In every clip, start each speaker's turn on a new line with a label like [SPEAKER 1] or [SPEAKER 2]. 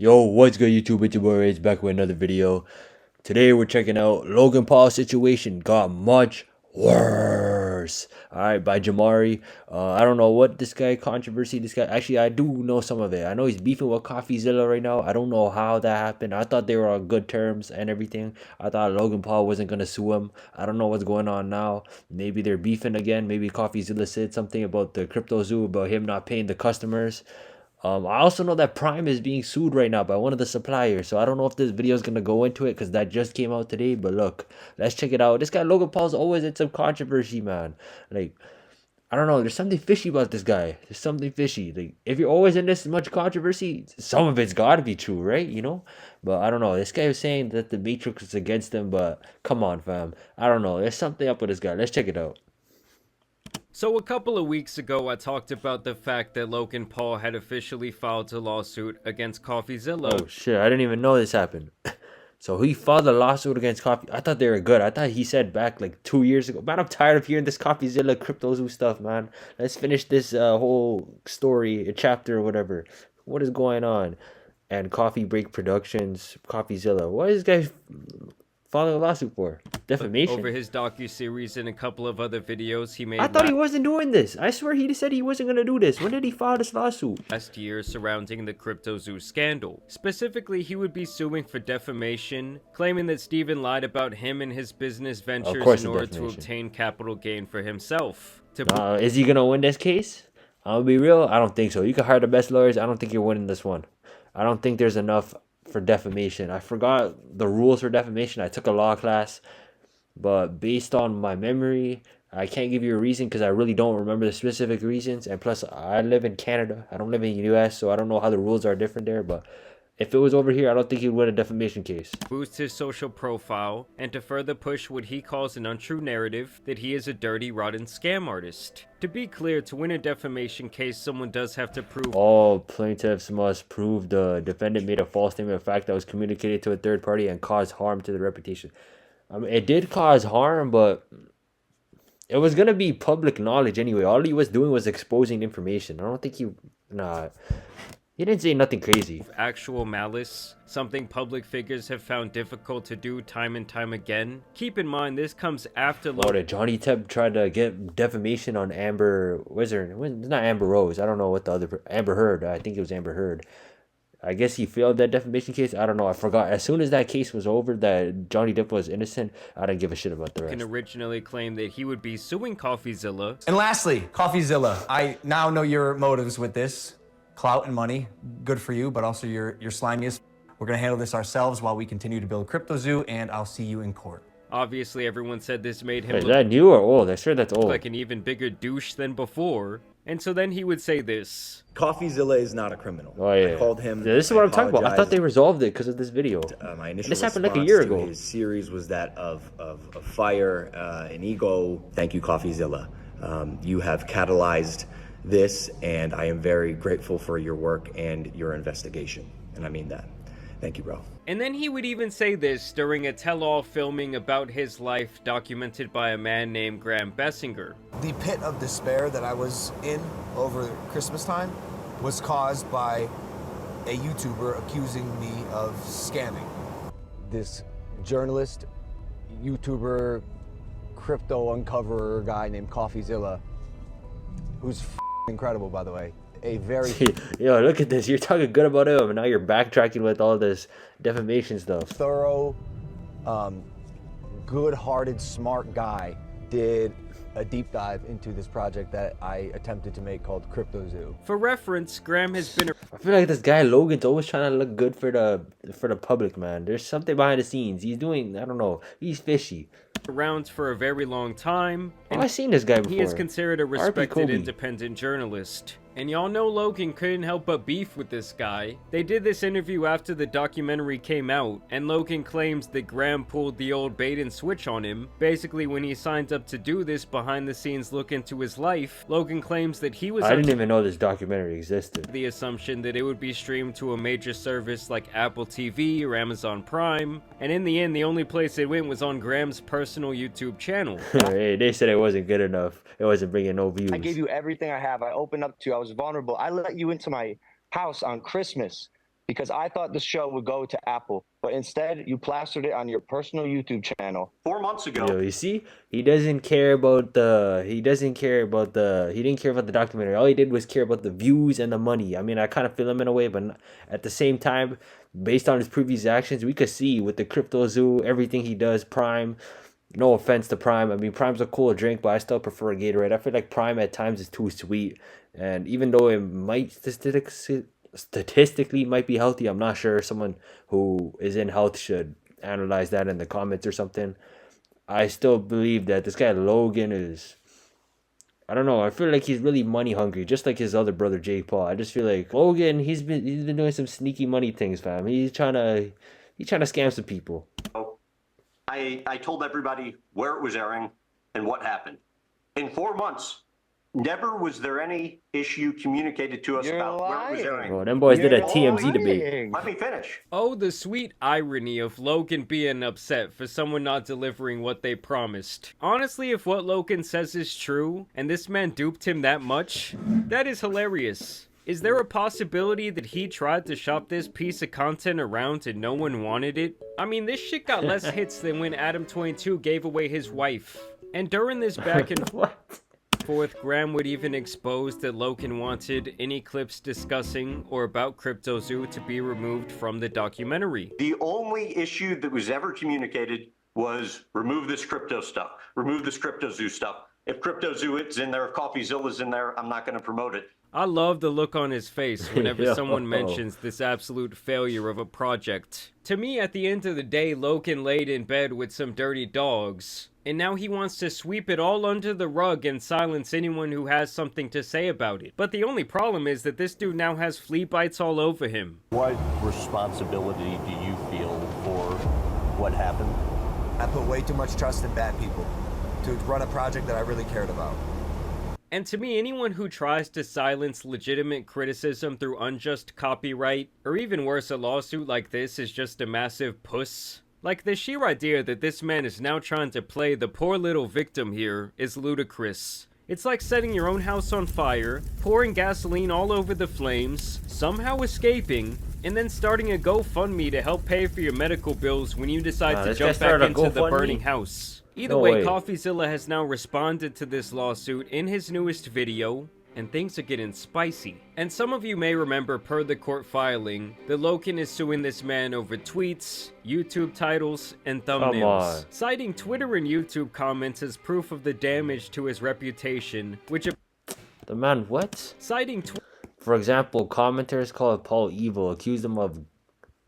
[SPEAKER 1] Yo, what's good YouTube? It's your boy Rage back with another video. Today we're checking out Logan Paul's situation got much worse. Alright, by Jamari. I don't know what this guy actually I do know some of it. I know he's beefing with CoffeeZilla right now. I don't know how that happened. I thought they were on good terms and everything. I thought Logan Paul wasn't gonna sue him. I don't know what's going on now. Maybe they're beefing again. Maybe CoffeeZilla said something about the crypto zoo about him not paying the customers. I also know that Prime is being sued right now by one of the suppliers, so I don't know if this video is gonna go into it because that just came out today. But look, let's check it out. This guy Logan Paul's always in some controversy, man. Like, I don't know. There's something fishy about this guy. There's something fishy. Like, if you're always in this much controversy, some of it's got to be true, right? You know. But I don't know. This guy was saying that the Matrix is against him, but come on, fam. I don't know. There's something up with this guy. Let's check it out.
[SPEAKER 2] So a couple of weeks ago, I talked about the fact that Logan Paul had officially filed a lawsuit against CoffeeZilla.
[SPEAKER 1] Oh shit! I didn't even know this happened. So he filed a lawsuit against Coffee. I thought they were good. I thought he said back like 2 years ago, man, I'm tired of hearing this CoffeeZilla CryptoZoo stuff, man. Let's finish this whole story, a chapter or whatever. What is going on? And Coffee Break Productions, CoffeeZilla. What is this guy filing a lawsuit for? Defamation?
[SPEAKER 2] Over his docuseries and a couple of other videos he made
[SPEAKER 1] I thought he wasn't doing this. I swear he said he wasn't going to do this. When did he file this lawsuit?
[SPEAKER 2] last year surrounding the CryptoZoo scandal. Specifically, he would be suing for defamation, claiming that Steven lied about him and his business ventures in order to obtain capital gain for himself.
[SPEAKER 1] Is he going to win this case? I'll be real. I don't think so. You can hire the best lawyers. I don't think you're winning this one. I don't think there's enough for defamation. I forgot the rules for defamation. I took a law class, but based on my memory, I can't give you a reason because I really don't remember the specific reasons. And plus, I live in Canada. I don't live in the US, so I don't know how the rules are different there. But if it was over here, I don't think he'd win a defamation case.
[SPEAKER 2] Boost his social profile and to further push what he calls an untrue narrative that he is a dirty, rotten scam artist. To be clear, to win a defamation case, someone does have to prove
[SPEAKER 1] all plaintiffs must prove the defendant made a false statement of fact that was communicated to a third party and caused harm to the reputation. I mean, it did cause harm, but it was gonna be public knowledge anyway. All he was doing was exposing information. I don't think he didn't say nothing crazy.
[SPEAKER 2] Actual malice, something public figures have found difficult to do time and time again. Keep in mind, this comes after
[SPEAKER 1] did Johnny Depp tried to get defamation on Amber, what's her name? It's not Amber Rose. I don't know what the other, Amber Heard. I think it was Amber Heard. I guess he failed that defamation case. I don't know. I forgot. As soon as that case was over, that Johnny Depp was innocent, I didn't give a shit about the rest.
[SPEAKER 2] Can originally claim that he would be suing CoffeeZilla.
[SPEAKER 3] And lastly, CoffeeZilla. I now know your motives with this. Clout and money, good for you, but also you're slimiest. We're gonna handle this ourselves while we continue to build CryptoZoo, and I'll see you in court.
[SPEAKER 2] Obviously, everyone said this made him
[SPEAKER 1] look that new or old? I'm sure that's old.
[SPEAKER 2] Like an even bigger douche than before. And so then he would say this.
[SPEAKER 4] CoffeeZilla is not a criminal.
[SPEAKER 1] Oh yeah.
[SPEAKER 4] I called him.
[SPEAKER 1] Yeah, this is what I'm talking about. I thought they resolved it because of this video.
[SPEAKER 4] My initial
[SPEAKER 1] this happened like a year ago.
[SPEAKER 4] His series was that of fire and ego. Thank you, CoffeeZilla. You have catalyzed this, and I am very grateful for your work and your investigation. And I mean that. Thank you, bro.
[SPEAKER 2] And then he would even say this during a tell-all filming about his life documented by a man named Graham Bessinger.
[SPEAKER 5] The pit of despair that I was in over Christmas time was caused by a YouTuber accusing me of scamming.
[SPEAKER 6] This journalist, YouTuber, crypto uncoverer guy named CoffeeZilla, who's incredible, by the way. A very
[SPEAKER 1] yo, look at this. You're talking good about him, and now you're backtracking with all this defamation stuff.
[SPEAKER 6] Thorough, good-hearted, smart guy did a deep dive into this project that I attempted to make called CryptoZoo.
[SPEAKER 2] For reference, Graham has been.
[SPEAKER 1] I feel like this guy Logan's always trying to look good for the public, man. There's something behind the scenes. He's doing, I don't know. He's fishy.
[SPEAKER 2] Around for a very long time.
[SPEAKER 1] And I've seen this guy before.
[SPEAKER 2] He is considered a respected independent journalist. And y'all know Logan couldn't help but beef with this guy. They did this interview after the documentary came out, and Logan claims that Graham pulled the old bait and switch on him. Basically, when he signed up to do this behind-the-scenes look into his life, Logan claims that he was
[SPEAKER 1] I didn't even know this documentary existed.
[SPEAKER 2] The assumption that it would be streamed to a major service like Apple TV or Amazon Prime, and in the end, the only place it went was on Graham's personal YouTube channel.
[SPEAKER 1] Hey, they said it wasn't good enough. It wasn't bringing no views.
[SPEAKER 7] I gave you everything I have. I opened up to you. I was vulnerable. I let you into my house on Christmas because I thought the show would go to Apple, but instead you plastered it on your personal YouTube channel 4 months ago.
[SPEAKER 1] Yo, you see, he didn't care about the documentary. All he did was care about the views and the money. I mean, I kind of feel him in a way, but at the same time, based on his previous actions, we could see with the Crypto Zoo, everything he does, Prime. No offense to Prime. I mean, Prime's a cool drink, but I still prefer Gatorade. I feel like Prime at times is too sweet. And even though it might statistically might be healthy, I'm not sure. Someone who is in health should analyze that in the comments or something. I still believe that this guy Logan is, I don't know, I feel like he's really money hungry, just like his other brother Jake Paul. I just feel like Logan, he's been doing some sneaky money things, fam. He's trying to scam some people.
[SPEAKER 8] I told everybody where it was airing and what happened. In 4 months, never was there any issue communicated to us about where it was airing.
[SPEAKER 1] Bro, them boys did a TMZ debate.
[SPEAKER 8] Let me finish.
[SPEAKER 2] Oh, the sweet irony of Logan being upset for someone not delivering what they promised. Honestly, if what Logan says is true, and this man duped him that much, that is hilarious. Is there a possibility that he tried to shop this piece of content around and no one wanted it? I mean, this shit got less hits than when Adam22 gave away his wife. And during this back and forth, Graham would even expose that Logan wanted any clips discussing or about Crypto Zoo to be removed from the documentary.
[SPEAKER 8] The only issue that was ever communicated was remove this crypto stuff, remove this Crypto Zoo stuff. If Crypto Zoo is in there, if CoffeeZilla's in there, I'm not going to promote it.
[SPEAKER 2] I love the look on his face whenever someone mentions this absolute failure of a project. To me, at the end of the day, Logan laid in bed with some dirty dogs, and now he wants to sweep it all under the rug and silence anyone who has something to say about it. But the only problem is that this dude now has flea bites all over him.
[SPEAKER 9] What responsibility do you feel for what happened?
[SPEAKER 5] I put way too much trust in bad people to run a project that I really cared about.
[SPEAKER 2] And to me, anyone who tries to silence legitimate criticism through unjust copyright, or even worse, a lawsuit like this, is just a massive puss. Like, the sheer idea that this man is now trying to play the poor little victim here is ludicrous. It's like setting your own house on fire, pouring gasoline all over the flames, somehow escaping, and then starting a GoFundMe to help pay for your medical bills when you decide to jump back into the burning house. Either way, CoffeeZilla has now responded to this lawsuit in his newest video, and things are getting spicy. And some of you may remember, per the court filing, that Logan is suing this man over tweets, YouTube titles, and thumbnails, citing Twitter and YouTube comments as proof of the damage to his reputation, which...
[SPEAKER 1] The man what?
[SPEAKER 2] Citing
[SPEAKER 1] For example, commenters called Paul evil, accused him of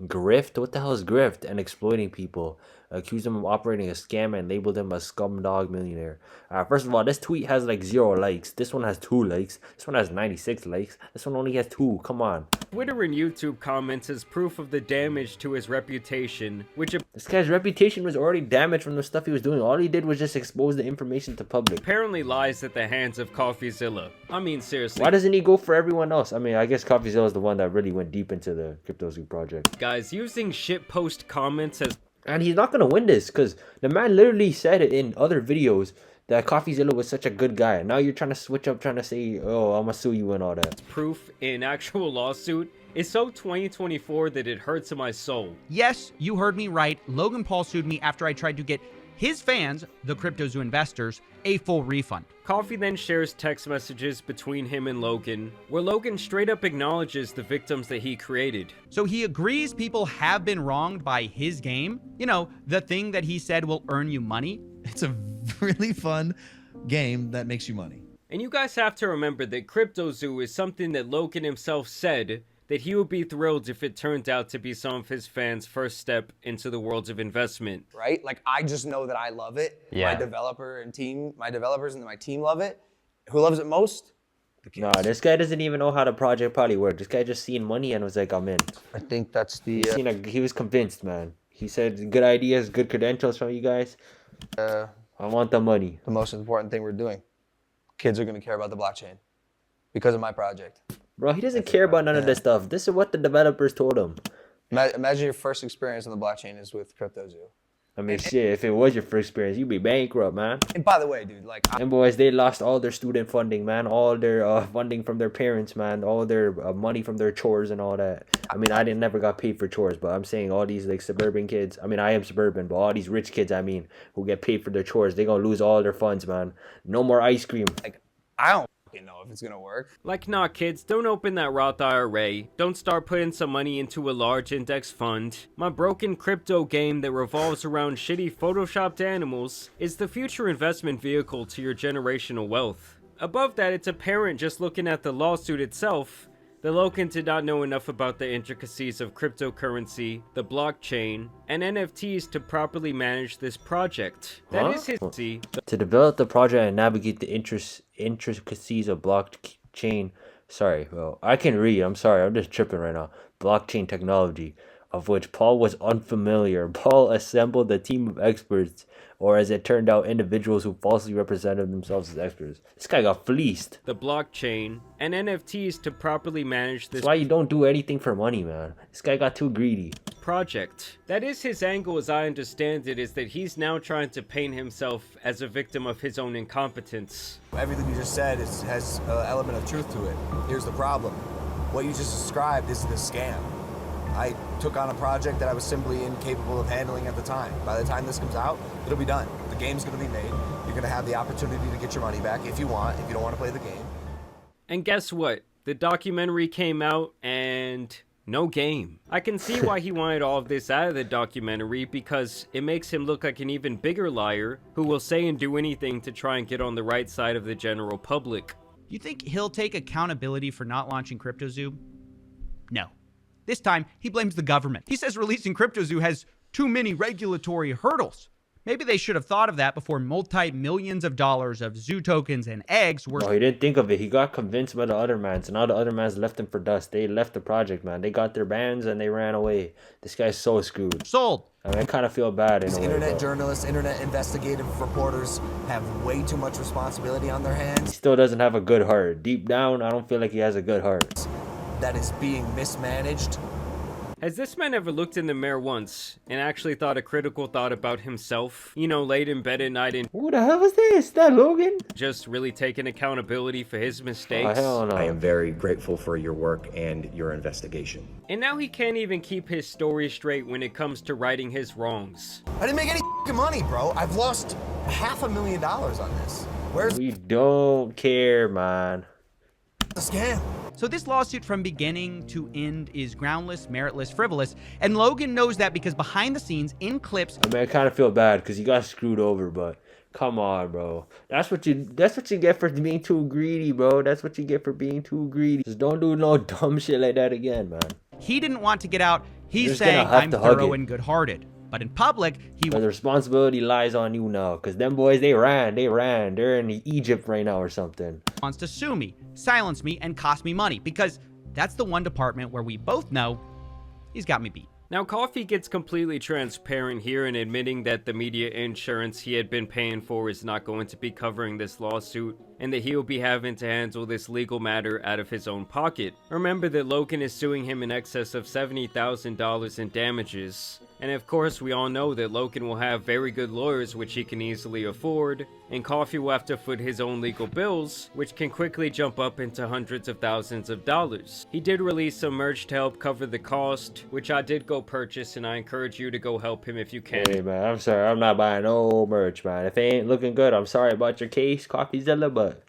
[SPEAKER 1] grift. What the hell is grift? And exploiting people. Accused him of operating a scam and labeled him a scumdog millionaire. First of all, this tweet has like 0 likes. This one has 2 likes. This one has 96 likes. This one only has 2. Come on.
[SPEAKER 2] Twitter and YouTube comments as proof of the damage to his reputation, which...
[SPEAKER 1] This guy's reputation was already damaged from the stuff he was doing. All he did was just expose the information to public.
[SPEAKER 2] Apparently lies at the hands of CoffeeZilla. I mean, seriously.
[SPEAKER 1] Why doesn't he go for everyone else? I mean, I guess CoffeeZilla is the one that really went deep into the Crypto Zoo project.
[SPEAKER 2] Guys, using shitpost comments as...
[SPEAKER 1] And he's not going to win this because the man literally said it in other videos that CoffeeZilla was such a good guy. And now you're trying to switch up, trying to say, oh, I'm going to sue you and all that.
[SPEAKER 2] Proof in actual lawsuit is so 2024 that it hurts in my soul.
[SPEAKER 10] Yes, you heard me right. Logan Paul sued me after I tried to get his fans, the Crypto Zoo investors, a full refund.
[SPEAKER 2] Coffee then shares text messages between him and Logan, where Logan straight up acknowledges the victims that he created.
[SPEAKER 10] So he agrees people have been wronged by his game. You know, the thing that he said will earn you money.
[SPEAKER 11] It's a really fun game that makes you money.
[SPEAKER 2] And you guys have to remember that Crypto Zoo is something that Logan himself said that he would be thrilled if it turned out to be some of his fans' first step into the worlds of investment.
[SPEAKER 12] Right? Like, I just know that I love it.
[SPEAKER 1] Yeah.
[SPEAKER 12] My developers and my team love it. Who loves it most?
[SPEAKER 1] No, this guy doesn't even know how the project probably worked. This guy just seen money and was like, I'm in.
[SPEAKER 12] I think that's the...
[SPEAKER 1] He was convinced, man. He said, good ideas, good credentials from you guys. I want the money.
[SPEAKER 12] The most important thing we're doing. Kids are going to care about the blockchain because of my project.
[SPEAKER 1] Bro, he doesn't care about none of this stuff. This is what the developers told him.
[SPEAKER 12] Imagine your first experience on the blockchain is with Crypto Zoo.
[SPEAKER 1] I mean, shit, if it was your first experience, you'd be bankrupt, man.
[SPEAKER 12] And by the way, dude, like,
[SPEAKER 1] And boys, they lost all their student funding, man. All their funding from their parents, man. All their money from their chores and all that. I mean, I never got paid for chores, but I'm saying all these, like, suburban kids. I mean, I am suburban, but all these rich kids, I mean, who get paid for their chores, they gonna lose all their funds, man. No more ice cream.
[SPEAKER 12] like, I don't fucking know if it's gonna work.
[SPEAKER 2] Like, nah, kids, don't open that Roth IRA. Don't start putting some money into a large index fund. My broken crypto game that revolves around shitty photoshopped animals is the future investment vehicle to your generational wealth. Above that, it's apparent just looking at the lawsuit itself that Logan did not know enough about the intricacies of cryptocurrency, the blockchain, and NFTs to properly manage this project. That is his...
[SPEAKER 1] To develop the project and navigate the intricacies of blockchain. Sorry, well, I can read. I'm sorry. I'm just tripping right now. Blockchain technology, of which Paul was unfamiliar. Paul assembled a team of experts, or as it turned out, individuals who falsely represented themselves as experts. This guy got fleeced.
[SPEAKER 2] The blockchain and NFTs to properly manage this...
[SPEAKER 1] That's why you don't do anything for money, man. This guy got too greedy.
[SPEAKER 2] Project. That is his angle, as I understand it, is that he's now trying to paint himself as a victim of his own incompetence.
[SPEAKER 5] Everything you just said has an element of truth to it. Here's the problem. What you just described isn't a scam. I took on a project that I was simply incapable of handling at the time. By the time this comes out, it'll be done. The game's gonna be made. You're gonna have the opportunity to get your money back if you want, if you don't want to play the game.
[SPEAKER 2] And guess what? The documentary came out and no game. I can see why he wanted all of this out of the documentary, because it makes him look like an even bigger liar who will say and do anything to try and get on the right side of the general public.
[SPEAKER 10] You think he'll take accountability for not launching CryptoZoo? No. This time, he blames the government. He says releasing CryptoZoo has too many regulatory hurdles. Maybe they should have thought of that before multi-millions of dollars of zoo tokens and eggs were...
[SPEAKER 1] No, he didn't think of it. He got convinced by the other mans, and all the other mans left him for dust. They left the project, man. They got their bands and they ran away. This guy's so screwed.
[SPEAKER 10] Sold.
[SPEAKER 1] I mean, I kind of feel bad in a way.
[SPEAKER 5] Internet journalists, internet investigative reporters have way too much responsibility on their
[SPEAKER 1] He
[SPEAKER 5] hands.
[SPEAKER 1] still doesn't have a good heart. Deep down, I don't feel like he has a good heart.
[SPEAKER 5] That is being mismanaged.
[SPEAKER 2] Has this man ever looked in the mirror once and actually thought a critical thought about himself? You know, laid in bed at night and...
[SPEAKER 1] Who the hell was this? That Logan?
[SPEAKER 2] Just really taking accountability for his mistakes?
[SPEAKER 1] Oh, hell no.
[SPEAKER 4] I am very grateful for your work and your investigation.
[SPEAKER 2] And now he can't even keep his story straight when it comes to righting his wrongs.
[SPEAKER 5] I didn't make any money, bro. I've lost $500,000 on this. Where's
[SPEAKER 1] We don't care, man.
[SPEAKER 5] the scam?
[SPEAKER 10] So this lawsuit from beginning to end is groundless, meritless, frivolous, and Logan knows that because behind the scenes, in clips...
[SPEAKER 1] I mean, I kind of feel bad because he got screwed over, but come on, bro. That's what you get for being too greedy, bro. That's what you get for being too greedy. Just don't do no dumb shit like that again, man.
[SPEAKER 10] He didn't want to get out. He's
[SPEAKER 1] You're just
[SPEAKER 10] saying,
[SPEAKER 1] gonna have
[SPEAKER 10] I'm
[SPEAKER 1] to hug
[SPEAKER 10] thorough
[SPEAKER 1] it.
[SPEAKER 10] and good-hearted. But in public, he...
[SPEAKER 1] But the responsibility lies on you now, because them boys, they ran. They're in Egypt right now or something.
[SPEAKER 10] wants to sue me, silence me, and cost me money, because that's the one department where we both know he's got me beat.
[SPEAKER 2] Now, Coffee gets completely transparent here in admitting that the media insurance he had been paying for is not going to be covering this lawsuit, and that he'll be having to handle this legal matter out of his own pocket. Remember that Logan is suing him in excess of $70,000 in damages. And of course, we all know that Logan will have very good lawyers which he can easily afford, and Coffee will have to foot his own legal bills, which can quickly jump up into hundreds of thousands of dollars. He did release some merch to help cover the cost, which I did go purchase, and I encourage you to go help him if you can.
[SPEAKER 1] Hey, man, I'm sorry. I'm not buying no merch, man. If it ain't looking good, I'm sorry about your case, CoffeeZilla, but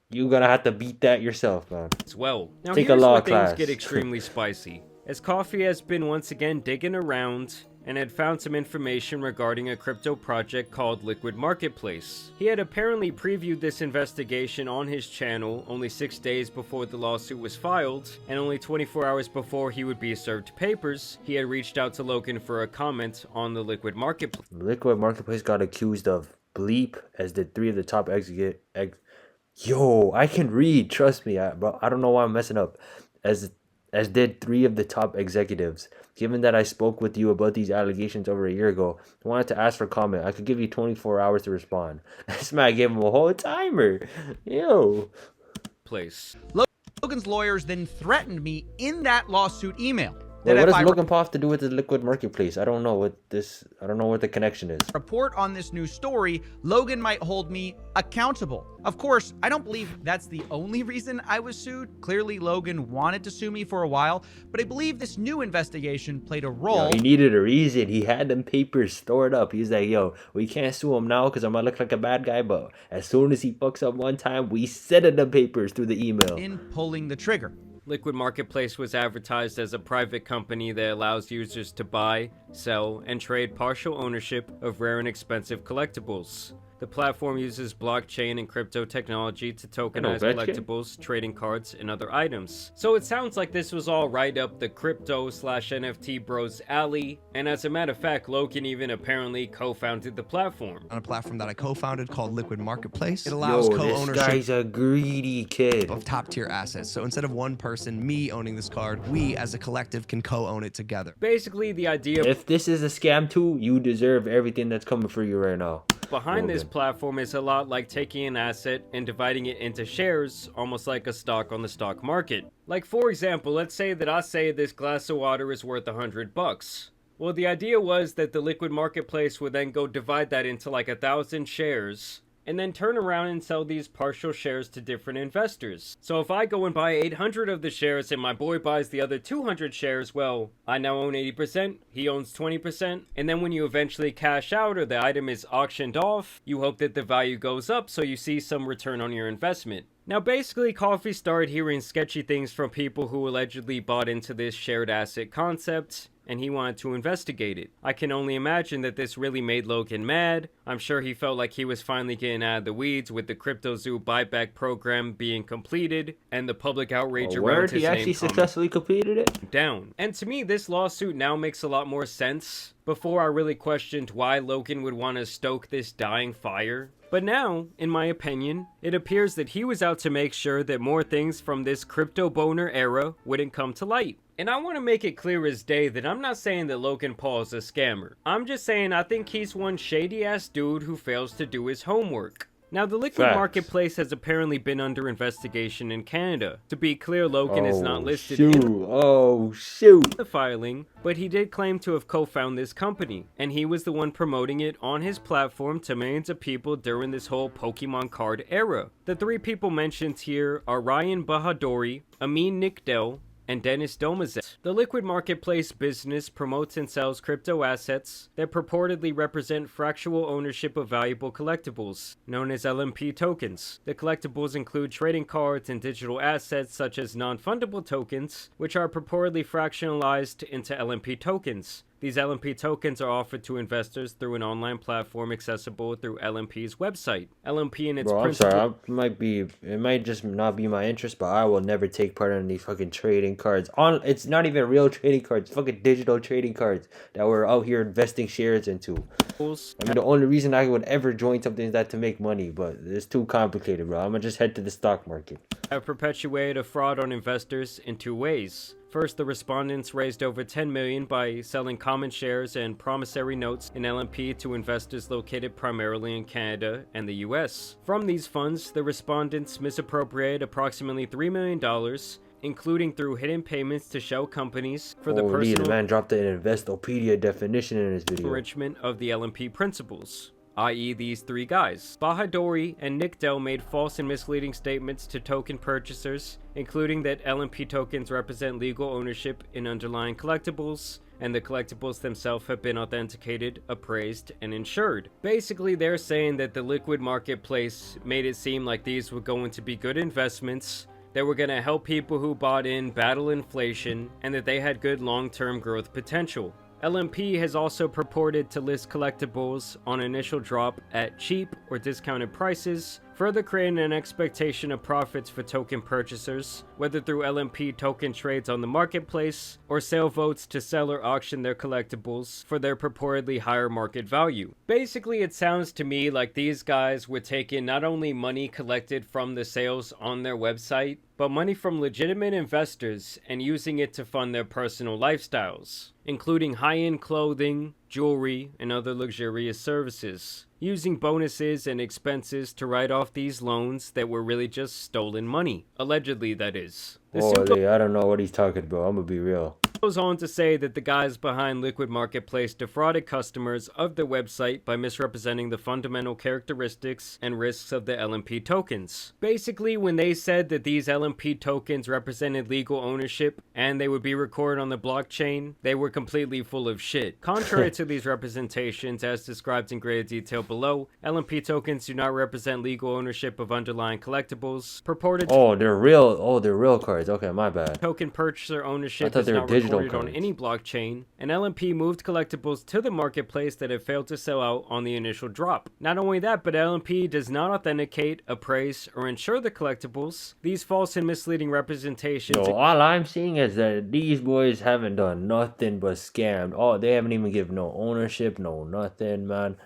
[SPEAKER 1] you're gonna have to beat that yourself, man.
[SPEAKER 2] As well. Now
[SPEAKER 1] Take a
[SPEAKER 2] here's
[SPEAKER 1] law
[SPEAKER 2] where
[SPEAKER 1] class.
[SPEAKER 2] things get extremely spicy, as Coffee has been once again digging around and had found some information regarding a crypto project called Liquid Marketplace. He had apparently previewed this investigation on his channel only 6 days before the lawsuit was filed, and only 24 hours before he would be served papers, he had reached out to Logan for a comment on the Liquid Marketplace.
[SPEAKER 1] Liquid Marketplace got accused of bleep, as did 3 of the top Yo, I can read, trust me, bro. I don't know why I'm messing up. As did 3 of the top executives. Given that I spoke with you about these allegations over a year ago, I wanted to ask for comment. I could give you 24 hours to respond. This man gave him a whole timer. Yo.
[SPEAKER 2] Place.
[SPEAKER 10] Logan's lawyers then threatened me in that lawsuit email.
[SPEAKER 1] Wait, what
[SPEAKER 10] if
[SPEAKER 1] does Logan Paul have to do with the liquid marketplace? I don't know what the connection is.
[SPEAKER 10] report on this new story, Logan might hold me accountable. Of course, I don't believe that's the only reason I was sued. Clearly, Logan wanted to sue me for a while, but I believe this new investigation played a role.
[SPEAKER 1] Yo, he needed a reason. He had them papers stored up. He's like, yo, we can't sue him now because I'm gonna look like a bad guy, but as soon as he fucks up one time, we send him the papers through the email.
[SPEAKER 10] In pulling the trigger.
[SPEAKER 2] Liquid Marketplace was advertised as a private company that allows users to buy, sell, and trade partial ownership of rare and expensive collectibles. The platform uses blockchain and crypto technology to tokenize collectibles, trading cards, and other items. So it sounds like this was all right up the crypto/NFT bros alley, and as a matter of fact, Logan even apparently co-founded the platform.
[SPEAKER 13] On a platform that I co-founded called Liquid Marketplace, it allows co-ownership.
[SPEAKER 1] This guy's a greedy kid.
[SPEAKER 13] Of top-tier assets. So instead of one person, me owning this card, we as a collective can co-own it together.
[SPEAKER 2] Basically, the idea.
[SPEAKER 1] If this is a scam too, you deserve everything that's coming for you right now.
[SPEAKER 2] Behind this platform is a lot like taking an asset and dividing it into shares, almost like a stock on the stock market. Like, for example, let's say that I say this glass of water is worth $100. Well, the idea was that the Liquid Marketplace would then go divide that into like 1,000 shares, and then turn around and sell these partial shares to different investors. So if I go and buy 800 of the shares and my boy buys the other 200 shares, well, I now own 80%, he owns 20%, and then when you eventually cash out or the item is auctioned off, you hope that the value goes up so you see some return on your investment. Now basically, Coffee started hearing sketchy things from people who allegedly bought into this shared asset concept, and he wanted to investigate it. I can only imagine that this really made Logan mad. I'm sure he felt like he was finally getting out of the weeds with the CryptoZoo buyback program being completed and the public outrage around his name.
[SPEAKER 1] He actually successfully completed it?
[SPEAKER 2] Down. And to me, this lawsuit now makes a lot more sense. Before, I really questioned why Logan would want to stoke this dying fire. But now, in my opinion, it appears that he was out to make sure that more things from this crypto boner era wouldn't come to light. And I want to make it clear as day that I'm not saying that Logan Paul is a scammer. I'm just saying I think he's one shady ass dude who fails to do his homework. Now, the Liquid Marketplace has apparently been under investigation in Canada. To be clear, Logan is not listed in the filing, but he did claim to have co-founded this company, and he was the one promoting it on his platform to millions of people during this whole Pokemon card era. The three people mentioned here are Ryan Bahadori, Amin Nickdell, and Dennis Domazet. The Liquid Marketplace business promotes and sells crypto assets that purportedly represent fractional ownership of valuable collectibles, known as LMP tokens. The collectibles include trading cards and digital assets such as non-fundable tokens, which are purportedly fractionalized into LMP tokens. These LMP tokens are offered to investors through an online platform accessible through LMP's website. LMP and its
[SPEAKER 1] principal... I'm sorry, it might just not be my interest, but I will never take part in these fucking trading cards. It's not even real trading cards, fucking digital trading cards that we're out here investing shares into. I mean, the only reason I would ever join something is that to make money, but it's too complicated, bro. I'm gonna just head to the stock market.
[SPEAKER 2] Have perpetuated a fraud on investors in two ways. First, the respondents raised over $10 million by selling common shares and promissory notes in LMP to investors located primarily in Canada and the US. From these funds, the respondents misappropriated approximately $3 million, including through hidden payments to shell companies for the personal
[SPEAKER 1] the man dropped the Investopedia definition in his video.
[SPEAKER 2] enrichment of the LMP principles, i.e. these three guys. Bahadori and Nickdell made false and misleading statements to token purchasers, including that LMP tokens represent legal ownership in underlying collectibles, and the collectibles themselves have been authenticated, appraised, and insured. Basically, they're saying that the Liquid Marketplace made it seem like these were going to be good investments, that were going to help people who bought in battle inflation, and that they had good long-term growth potential. LMP has also purported to list collectibles on initial drop at cheap or discounted prices, further creating an expectation of profits for token purchasers, whether through LMP token trades on the marketplace or sale votes to sell or auction their collectibles for their purportedly higher market value. Basically, it sounds to me like these guys were taking not only money collected from the sales on their website, but money from legitimate investors and using it to fund their personal lifestyles, including high-end clothing, jewelry, and other luxurious services, using bonuses and expenses to write off these loans that were really just stolen money. Allegedly, that is.
[SPEAKER 1] I don't know what he's talking about. I'm gonna be real.
[SPEAKER 2] Goes on to say that the guys behind Liquid Marketplace defrauded customers of their website by misrepresenting the fundamental characteristics and risks of the LMP tokens. Basically, when they said that these LMP tokens represented legal ownership and they would be recorded on the blockchain, they were completely full of shit. Contrary to these representations, as described in greater detail below, LMP tokens do not represent legal ownership of underlying collectibles. Purported
[SPEAKER 1] they're real cards. Okay, my bad.
[SPEAKER 2] Token purchaser ownership
[SPEAKER 1] thought
[SPEAKER 2] is
[SPEAKER 1] they were
[SPEAKER 2] not
[SPEAKER 1] digital
[SPEAKER 2] recorded on
[SPEAKER 1] cards.
[SPEAKER 2] any blockchain, and LMP moved collectibles to the marketplace that had failed to sell out on the initial drop. Not only that, but LMP does not authenticate, appraise, or insure the collectibles. These false and misleading representations...
[SPEAKER 1] Yo, all I'm seeing is that these boys haven't done nothing but scammed. Oh, they haven't even given no ownership, no nothing, man.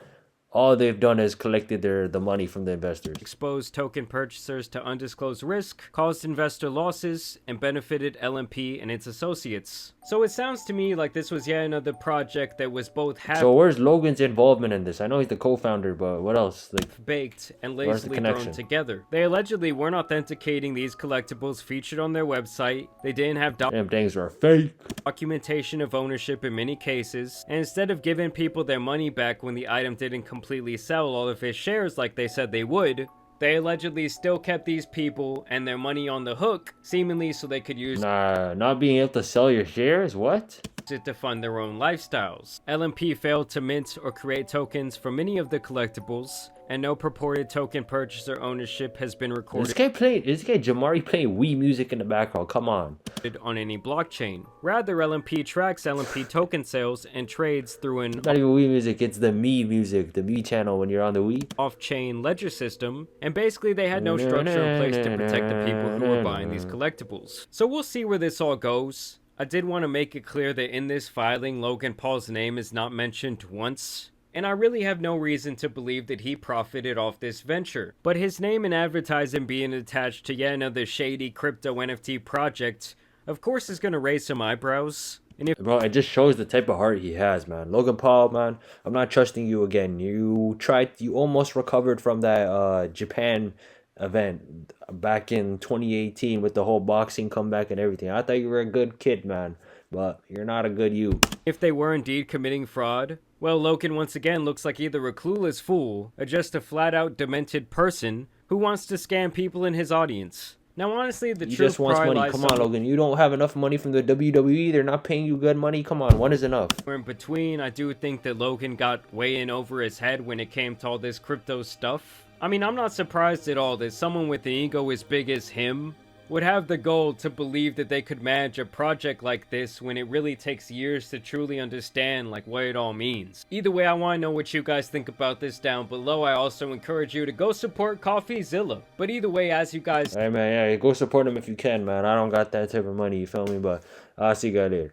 [SPEAKER 1] All they've done is collected the money from the investors.
[SPEAKER 2] Exposed token purchasers to undisclosed risk, caused investor losses, and benefited LMP and its associates. So it sounds to me like this was yet another project that was both
[SPEAKER 1] So where's Logan's involvement in this? I know he's the co-founder, but what else? Like,
[SPEAKER 2] baked and
[SPEAKER 1] where's the
[SPEAKER 2] lazily
[SPEAKER 1] connection?
[SPEAKER 2] thrown together. They allegedly weren't authenticating these collectibles featured on their website. They didn't have
[SPEAKER 1] them things are fake.
[SPEAKER 2] Documentation of ownership in many cases, and instead of giving people their money back when the item didn't completely sell all of his shares like they said they would, they allegedly still kept these people and their money on the hook, seemingly so they could use
[SPEAKER 1] not being able to sell your shares? What?
[SPEAKER 2] it to fund their own lifestyles. LMP failed to mint or create tokens for many of the collectibles, and no purported token purchaser ownership has been recorded.
[SPEAKER 1] This guy Jamari playing Wii music in the background. Come on.
[SPEAKER 2] On any blockchain. Rather, LMP tracks LMP token sales and trades through an
[SPEAKER 1] not even Wii music, it's the Mii music, the Mii channel when you're on the Wii.
[SPEAKER 2] Off-chain ledger system, and basically they had no structure in place to protect the people who were buying these collectibles. So we'll see where this all goes. I did want to make it clear that in this filing, Logan Paul's name is not mentioned once, and I really have no reason to believe that he profited off this venture. But his name and advertising being attached to yet another shady crypto NFT project, of course, is going to raise some eyebrows. And
[SPEAKER 1] Bro, it just shows the type of heart he has, man. Logan Paul, man, I'm not trusting you again. You almost recovered from that Japan event back in 2018 with the whole boxing comeback and everything. I thought you were a good kid, man, but you're not a good you.
[SPEAKER 2] If they were indeed committing fraud, well, Logan once again looks like either a clueless fool or just a flat-out demented person who wants to scam people in his audience. Now, honestly, the truth
[SPEAKER 1] just wants
[SPEAKER 2] probably
[SPEAKER 1] money.
[SPEAKER 2] lies
[SPEAKER 1] Come on, Logan. You don't have enough money from the WWE. They're not paying you good money. Come on, one is enough.
[SPEAKER 2] In between, I do think that Logan got way in over his head when it came to all this crypto stuff. I mean, I'm not surprised at all that someone with an ego as big as him would have the goal to believe that they could manage a project like this when it really takes years to truly understand like what it all means. Either way, I want to know what you guys think about this down below. I also encourage you to go support CoffeeZilla. But either way, as you guys...
[SPEAKER 1] Hey man, yeah, go support him if you can, man. I don't got that type of money, you feel me? But I'll see you guys later.